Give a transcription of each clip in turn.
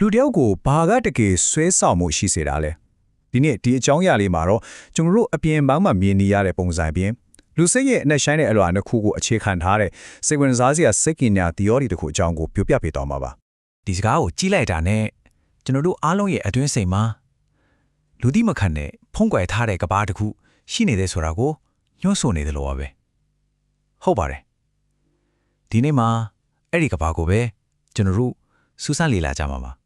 လူတယောက်ကိုဘာကတကယ်ဆွဲဆောင်မှုရှိစေတာလဲဒီနေ့ဒီအကြောင်းအရာလေးမှာတော့ကျွန်တော်တို့အပြင်ပန်းမှာမြင်နေရတဲ့ပုံစံပြင်လူစိတ်ရဲ့အနှက်ဆိုင်တဲ့အလွာနှစ်ခုကိုအခြေခံထားတဲ့စိတ်ဝင်စားစရာစိတ်ကင်ညာ theory တခုအကြောင်းကိုပြောပြပေးသွားမှာပါဒီစကားကိုကြီးလိုက်တာနဲ့ကျွန်တော်တို့အားလုံးရဲ့အတွင်းစိတ်မှာလူသိမခံတဲ့ဖုံးကွယ်ထားတဲ့ကဘာတစ်ခုရှိနေတယ်ဆိုတာကိုညှို့ဆိုနေတယ်လို့ပါပဲဟုတ်ပါတယ်ဒီနေ့မှာအဲ့ဒီကဘာကိုပဲကျွန်တော်တို့စူးစမ်းလေ့လာကြမှာပါ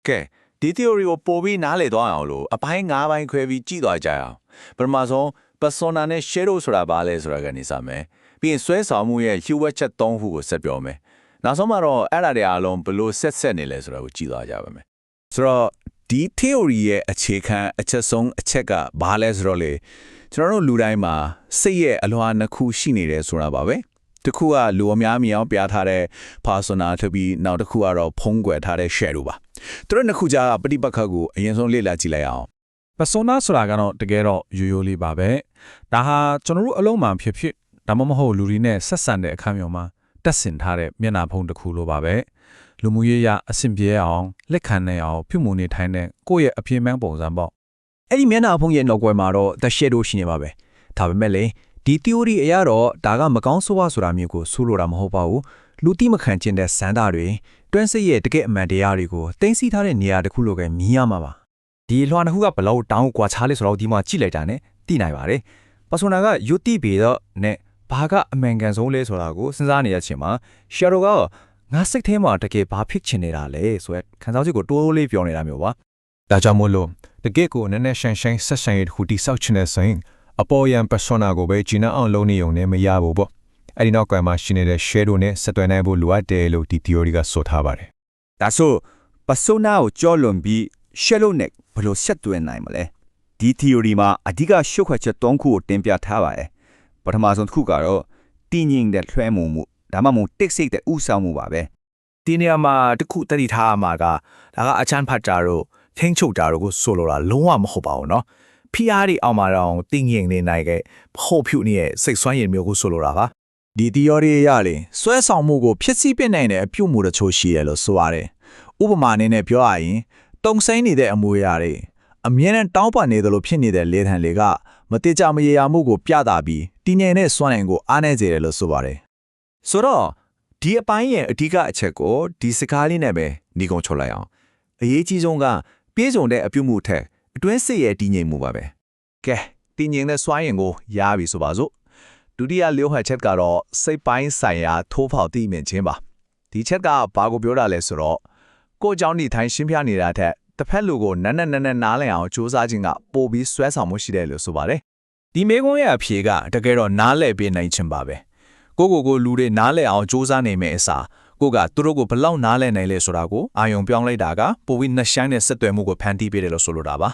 ကဲဒီ theory ကိုပို့ပြီးနားလည်သွားအောင်လို့အပိုင်း၅ပိုင်းခွဲပြီးကြည့်သွားကြအောင်ပထမဆုံး persona နဲ့ shadow ဆိုတာဘာလဲဆိုတာကနေစမယ်ပြီးရင်ဆွဲဆောင်မှုရဲ့ hue ချက်၃ခုကိုဆက်ပြောမယ်နောက်ဆုံးမှာတော့အဲ့ဒါတွေအားလုံးဘလို့ဆက်နေလဲဆိုတာကိုကြည့်သွားကြပါမယ်ဆိုတော့ဒီ theory ရဲ့အခြေခံအချက်ဆုံးအချက်ကဘာလဲဆိုတော့လေကျွန်တော်တို့လူတိုင်းမှာစိတ်ရဲ့အလွှာနှစ်ခုရှိနေတယ်ဆိုတာပါပဲတစ်ခုကလူအများမြင်အောင်ပြထားတဲ့ persona ထပြီးနောက်တစ်ခုကတော့ဖုံးကွယ်ထားတဲ့ shadow ပါသူတို့နှစ်ခုကြားပဋိပက္ခကိုအရင်ဆုံးလေ့လာကြည့်လိုက်အောင် persona ဆိုတာကတော့တကယ်တော့ရိုးရိုးလေးပါပဲဒါဟာကျွန်တော်တို့အလုံးမှဖြစ်ဖြစ်ဒါမှမဟုတ်လူတွေနဲ့ဆက်ဆံတဲ့အခါမျိုးမှာတက်ဆင်ထားတဲ့မျက်နှာဖုံးတစ်ခုလိုပါပဲလူမှုရေးရအဆင်ပြေအောင်လက်ခံနိုင်အောင်ပြုမှုနေထိုင်တဲ့ကိုယ့်ရဲ့အပြင်းပန်းပုံစံပေါ့အဲ့ဒီမျက်နှာဖုံးရဲ့နောက်ွယ်မှာတော့ the shadow ရှိနေပါပဲဒါပေမဲ့လေဒီ theory အရတော့ဒါကမကောင်းဆိုးဝါဆိုတာမျိုးကိုဆိုလိုတာမဟုတ်ပါဘူးလူတိမခံခြင်းတဲ့စန္ဒတွေတွန်းစိတ်ရဲ့တကယ့်အမှန်တရားတွေကိုတင်စီထားတဲ့နေရာတစ်ခုလိုပဲမြင်ရမှာပါဒီလွှာတစ်ခုကဘလောက်တောင်းကွာချားလဲဆိုတော့ဒီမှာကြည့်လိုက်တာနဲ့သိနိုင်ပါတယ်ပါဆိုနာကယုတိပေတော့နဲ့ဘာကအမှန်ကန်ဆုံးလဲဆိုတာကိုစဉ်းစားနေရချင်းမှာ shadow ကငါစိတ်ထဲမှာတကယ်ဘာဖြစ်ချင်နေတာလဲဆိုရက်ခံစားချက်ကိုတိုးတိုးလေးပြောနေတာမျိုးပါဒါကြောင့်မို့လို့တကယ့်ကိုနည်းနည်းရှိုင်းဆက်ဆိုင်ရတဲ့ခုတိဆောက်ချင်တဲ့ဆိုရင်အပေါ်ယံ persona ကိုပဲဂျင်းအောင်လုံးနေုံနဲ့မရဘူးပေါ့အဲ့ဒီနောက်ကမှရှိနေတဲ့ shadow နဲ့ဆက်သွယ်နိုင်ဖို့လိုအပ်တယ်လို့ဒီ theory ကဆိုထားပါတယ်ဒါဆို persona ကိုကြောလွန်ပြီး shadow နဲ့ဘယ်လိုဆက်သွယ်နိုင်မလဲဒီ theory မှာအဓိကရှုပ်ခွက်ချက်၃ခုကိုတင်ပြထားပါတယ်ပထမဆုံးတစ်ခုကတော့တည်ငြိမ်တဲ့လွှဲမှုဒါမှမဟုတ်တိတ်ဆိတ်တဲ့ဥဆောင်မှုပါပဲဒီနေရာမှာတခုတတိထားမှာကဒါကအချမ်းဖတ်တာတို့ထင်းချုပ်တာတို့ကိုဆိုလိုတာလုံးဝမဟုတ်ပါဘူးเนาะဖိအားတွေအောင်မှာတော့တင်းငင်နေနိုင်ခဲ့ဖို့ဖြူနေရဲ့စိတ်ဆွမ်းရည်မျိုးကိုဆိုလိုတာပါဒီ theory ရလေဆွဲဆောင်မှုကိုဖြစ်စီပစ်နိုင်တဲ့အပြုတ်မှုတချို့ရှိတယ်လို့ဆိုရတယ်ဥပမာအနေနဲ့ပြောရရင်တုံဆိုင်နေတဲ့အမွေအရာတွေအမြဲတမ်းတောင်းပန်နေတယ်လို့ဖြစ်နေတဲ့လေထံတွေကမတိကျမရေရာမှုကိုပြတာပြီးတည်ငြိမ်တဲ့စွမ်းနိုင်ကိုအားနည်းစေတယ်လို့ဆိုပါတယ်ဆိုတော့ဒီအပိုင်းရဲ့အဓိကအချက်ကိုဒီစကားလေးနဲ့ပဲညီကုံချုပ်လိုက်အောင်အရေးကြီးဆုံးကပြည့်စုံတဲ့အပြုတ်မှုထက်အတွင်းစိတ်ရဲ့တည်ငြိမ်မှုပါပဲကဲတည်ငြိမ်တဲ့စွမ်းရင်ကိုရပြီဆိုပါစို့ဒုတိယလျှို့ဟန်ချက်ကတော့စိတ်ပိုင်းဆိုင်ရာထိုးဖောက်သိမြင်ခြင်းပါဒီချက်ကဘာကိုပြောတာလဲဆိုတော့ကိုယ်ကြောင့်ဒီထိုင်ရှင်းပြနေတာထက်တစ်ဖက်လူကိုနက်နက်နားလည်အောင်စူးစမ်းခြင်းကပိုပြီးဆွဲဆောင်မှုရှိတယ်လို့ဆိုပါတယ်ဒီမေကွန်းရဲ့အဖြေကတကယ်တော့နားလည်ပေးနိုင်ခြင်းပါပဲကိုလူတွေနားလည်အောင်စူးစမ်းနိုင်မယ့်အစားကိုကသူတို့ကိုဘလောက်နားလည်နိုင်လဲဆိုတာကိုအာယုံပြောင်းလိုက်တာကပိုပြီးနှဆိုင်တဲ့ဆက်သွယ်မှုကိုဖန်တီးပေးတယ်လို့ဆိုလိုတာပါ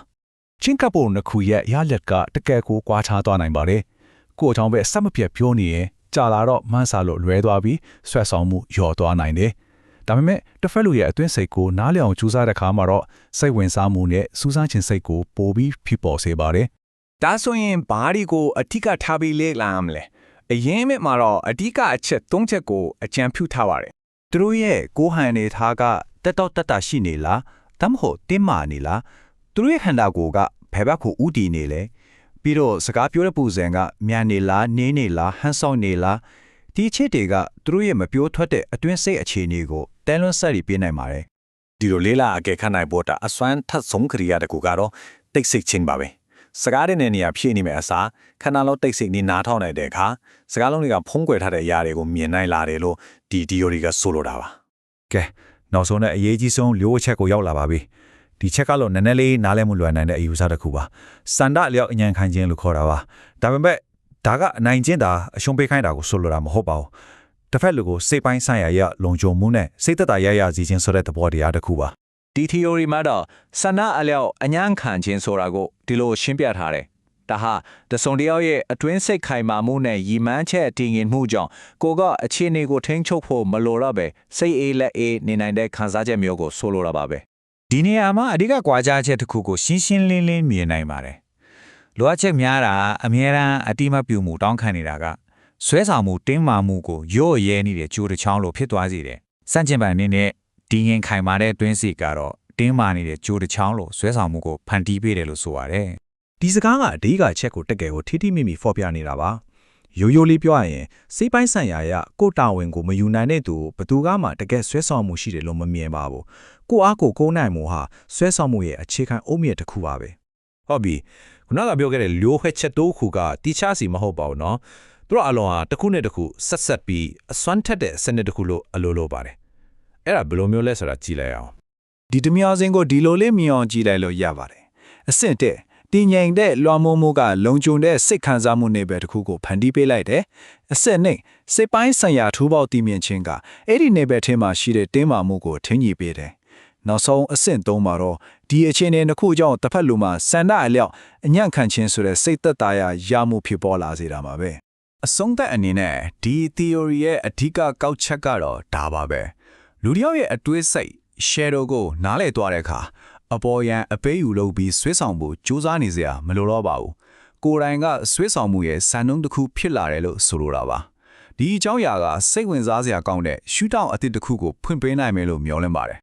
ချင်းကပ်ပုံနှစ်ခုရဲ့ရလက်ကတကယ်ကိုကွာခြားသွားနိုင်ပါတယ်ကိုအကြောင်းပဲစက်မပြတ်ပြောနေရင်ကြာလာတော့မှန်းစာလို့လွဲသွားပြီးဆွဲဆောင်မှုလျော့သွားနိုင်တယ်ဒါပေမဲ့တစ်ဖက်လူရဲ့အတွင်းစိတ်ကိုနားလည်အောင်ကြိုးစားတဲ့အခါမှာတော့စိတ်ဝင်စားမှုနဲ့စူးစမ်းခြင်းစိတ်ကိုပိုပြီးဖြစ်ပေါ်စေပါတယ်ဒါဆိုရင်ဘာဒီကိုအထီးကထားပြီးလေ့လာရမလဲအရင်မြစ်မှာတော့အဓိကအချက်၃ချက်ကိုအကြံပြုထားပါတယ်သူတို့ရဲ့ကိုယ်ဟန်နေထားကတက်တော့တက်တာရှိနေလားဒါမှမဟုတ်တင်းမာနေလားသူတို့ရဲ့ခန္ဓာကိုယ်ကဘယ်ဘက်ကိုဥတည်နေလဲပြီးတော့စကားပြောတဲ့ပုံစံကမြန်နေလားနင်းနေလားဟန်ဆောင်နေလားဒီအချက်တွေကသူတို့ရဲ့မပြောထွက်တဲ့အတွင်းစိတ်အခြေအနေကိုတန်လွန်းဆက်ပြီးပြနိုင်ပါတယ်ဒီလိုလေးလာအကဲခတ်နိုင်ဖို့တာအစွမ်းထက်ဆုံးခရီးရတဲ့ကူကတော့တိတ်ဆိတ်ခြင်းပါပဲစကားတဲ့နေရာဖြည့်နေမယ်အစားခဏလောက်တိတ်ဆိတ်နေနားထောင်နေတဲ့အခါစကားလုံးတွေကဖုံးကွယ်ထားတဲ့အရာတွေကိုမြင်နိုင်လာတယ်လို့ဒီ theory ကဆိုလိုတာပါကဲနောက်ဆုံးနဲ့အရေးကြီးဆုံးလျှို့ချက်ကိုရောက်လာပါပြီဒီချက်ကတော့နည်းနည်းလေးနားလည်မှုလွယ်နိုင်တဲ့အယူအဆတစ်ခုပါစန္ဒအလျောက်အញ្ញံခံခြင်းလို့ခေါ်တာပါဒါပေမဲ့ဒါကအနိုင်ကျင့်တာအရှုံးပေးခိုင်းတာကိုဆိုလိုတာမဟုတ်ပါဘူးတစ်ဖက်လူကိုစိတ်ပိုင်းဆိုင်ရာရလုံခြုံမှုနဲ့စိတ်သက်သာရစီခြင်းဆိုတဲ့သဘောတရားတစ်ခုပါဒီ theory မှာတော့စန္ဒအလျောက်အញ្ញံခံခြင်းဆိုတာကိုဒီလိုရှင်းပြထားတယ်ဒါဟာတစုံတစ်ယောက်ရဲ့အတွင်းစိတ်ခိုင်မာမှုနဲ့ရည်မှန်းချက်တည်ငြိမ်မှုကြောင့်ကိုကအခြေအနေကိုထိန်းချုပ်ဖို့မလိုတော့ပဲစိတ်အေးလက်အေးနေနိုင်တဲ့ခံစားချက်မျိုးကိုဆိုလိုတာပါပဲဒီနေရာမှာအဓိကကွာခြားချက်တစ်ခုကိုရှင်းရှင်းလင်းလင်းမြင်နိုင်ပါတယ်လိုအပ်ချက်များတာအမြဲတမ်းအတိမပြုမှုတောင်းခံနေတာကဆွဲဆောင်မှုတင်းမာမှုကိုရော့ရဲနေတဲ့ကြိုးတစ်ချောင်းလိုဖြစ်သွားစေတယ်စန့်ကျင်ပန်အနေနဲ့ဒီငင်ခိုင်မာတဲ့တွင်းစီကတော့ တင်းမာနေတဲ့ကြိုးတစ်ချောင်းလိုဆွဲဆောင်မှုကိုဖန်တီးပေးတယ်လို့ဆိုရတယ် ဒီစကားကအဓိကအချက်ကိုတကယ်ကိုထိထိမိမိဖော်ပြနေတာပါရိုးရိုးလေးပြောရရင်စိတ်ပိုင်းဆိုင်ရာရကိုတာဝန်ကိုမယူနိုင်တဲ့သူဘသူကမှတကယ်ဆွဲဆောင်မှုရှိတယ်လို့မမြင်ပါဘူးကိုအားကိုကိုးနိုင်မှုဟာဆွဲဆောင်မှုရဲ့အခြေခံအုတ်မြစ်တစ်ခုပါပဲ ဟုတ်ပြီခုနကပြောခဲ့တဲ့လျိုဟက်ချက်တိုးခုကတီချာစီမဟုတ်ပါဘူးเนาะသူတို့အလုံးဟာတစ်ခုနဲ့တစ်ခုဆက်ပြီးအစွမ်းထက်တဲ့စနစ်တစ်ခုလို့အလိုလိုပါတယ်အဲ့ဒါဘယ်လိုမျိုးလဲဆိုတာကြည့်လိုက်အောင် ဒီတမျောစင်းကိုဒီလိုလေးမြင်အောင်ကြည့်လိုက်လို့ရပါတယ်အဆင့်တက်တင်ငိမ်တဲ့လွှမ်းမိုးမှုကလုံခြုံတဲ့စိတ်ခံစားမှုနယ်ပယ်တစ်ခုကိုဖန်တီးပေးလိုက်တယ်အဆင့်နဲ့စိတ်ပိုင်းဆိုင်ရာထူးပေါက်တည်မြင်ခြင်းကအဲ့ဒီနယ်ပယ်ထဲမှာရှိတဲ့တင်းမာမှုကိုထင်ကြီးပေးတယ်နောက်ဆုံးအဆင့်3မှာတော့ဒီအခြေအနေတစ်ခုကြောင့်တစ်ဖက်လူမှာစန္ဒအလျောက်အညံ့ခံခြင်းဆိုတဲ့စိတ်သက်သာရာရမှုဖြစ်ပေါ်လာစေတာပါပဲ အဆုံးသက်အနေနဲ့ဒီ theory ရဲ့အဓိကကောက်ချက်ကတော့ဒါပါပဲလူတစ်ယောက်ရဲ့အတွေးစိတ် shadow ကိုနားလည်သွားတဲ့အခါအပေါ်ယံအပေးယူလုပ်ပြီးဆွဲဆောင်ဖို့ကြိုးစားနေစရာမလိုတော့ပါဘူးကိုယ်တိုင်ကဆွဲဆောင်မှုရဲ့စံနှုန်းတစ်ခုဖြစ်လာတယ်လို့ဆိုလိုတာပါဒီအကြောင်းအရာကစိတ်ဝင်စားစရာကောင်းတဲ့ရှူတောင်းအသစ်တစ်ခုကိုဖွင့်ပေးနိုင်မယ်လို့မျှော်လင့်ပါတယ်